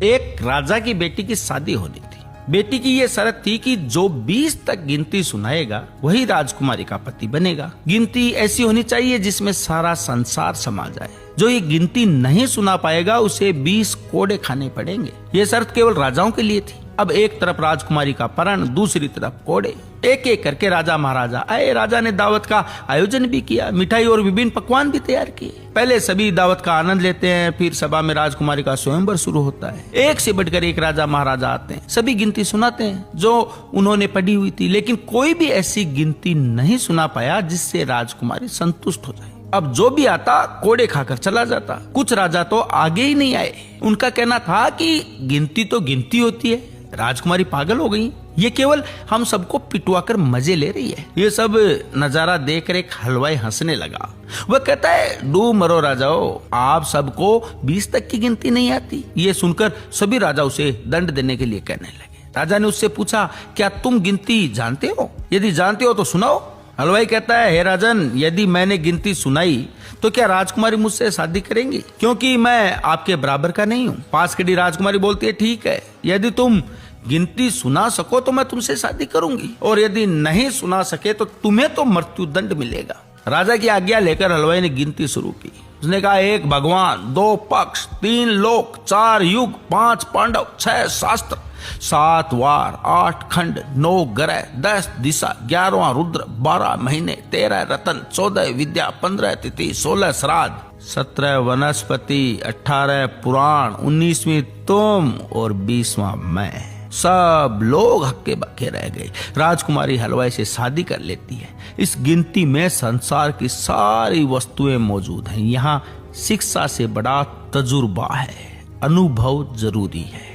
एक राजा की बेटी की शादी होनी थी। बेटी की ये शर्त थी कि जो 20 तक गिनती सुनाएगा वही राजकुमारी का पति बनेगा। गिनती ऐसी होनी चाहिए जिसमें सारा संसार समा जाए। जो ये गिनती नहीं सुना पाएगा उसे 20 कोड़े खाने पड़ेंगे। ये शर्त केवल राजाओं के लिए थी। अब एक तरफ राजकुमारी का परण, दूसरी तरफ कोड़े। एक एक करके राजा महाराजा आए। राजा ने दावत का आयोजन भी किया, मिठाई और विभिन्न पकवान भी तैयार किए। पहले सभी दावत का आनंद लेते हैं, फिर सभा में राजकुमारी का स्वयंवर शुरू होता है। एक से बढ़कर एक राजा महाराजा आते हैं, सभी गिनती सुनाते हैं जो उन्होंने पढ़ी हुई थी, लेकिन कोई भी ऐसी गिनती नहीं सुना पाया जिससे राजकुमारी संतुष्ट हो जाए। अब जो भी आता कोड़े खाकर चला जाता। कुछ राजा तो आगे ही नहीं आए। उनका कहना था कि गिनती तो गिनती होती है, राजकुमारी पागल हो गई, ये केवल हम सबको पिटवाकर मजे ले रही है। ये सब नजारा देखकर एक हलवाई हंसने लगा। वह कहता है, डू मरो राजाओ, आप सबको 20 तक की गिनती नहीं आती। ये सुनकर सभी राजा उसे दंड देने के लिए कहने लगे। राजा ने उससे पूछा, क्या तुम गिनती जानते हो? यदि जानते हो तो सुनाओ। हलवाई कहता है, हे राजन, यदि मैंने गिनती सुनाई तो क्या राजकुमारी मुझसे शादी करेंगी? क्योंकि मैं आपके बराबर का नहीं हूँ। पास खड़ी राजकुमारी बोलती है, ठीक है, यदि तुम गिनती सुना सको तो मैं तुमसे शादी करूंगी, और यदि नहीं सुना सके तो तुम्हें तो मृत्यु दंड मिलेगा। राजा की आज्ञा लेकर हलवाई ने गिनती शुरू की। उसने कहा, 1 भगवान, 2 पक्ष, 3 लोक, 4 युग, 5 पांडव, 6 शास्त्र, 7 वार, 8 खंड, 9 ग्रह, 10 दिशा, 11वां रुद्र, 12 महीने, 13 रतन, 14 विद्या, 15 तिथि, 16 श्राद्ध, 17 वनस्पति, 18 पुराण, 19वीं तुम और 20वां मैं। सब लोग हक्के बक्के रह गए। राजकुमारी हलवाई से शादी कर लेती है। इस गिनती में संसार की सारी वस्तुएं मौजूद हैं। यहाँ शिक्षा से बड़ा तजुर्बा है, अनुभव जरूरी है।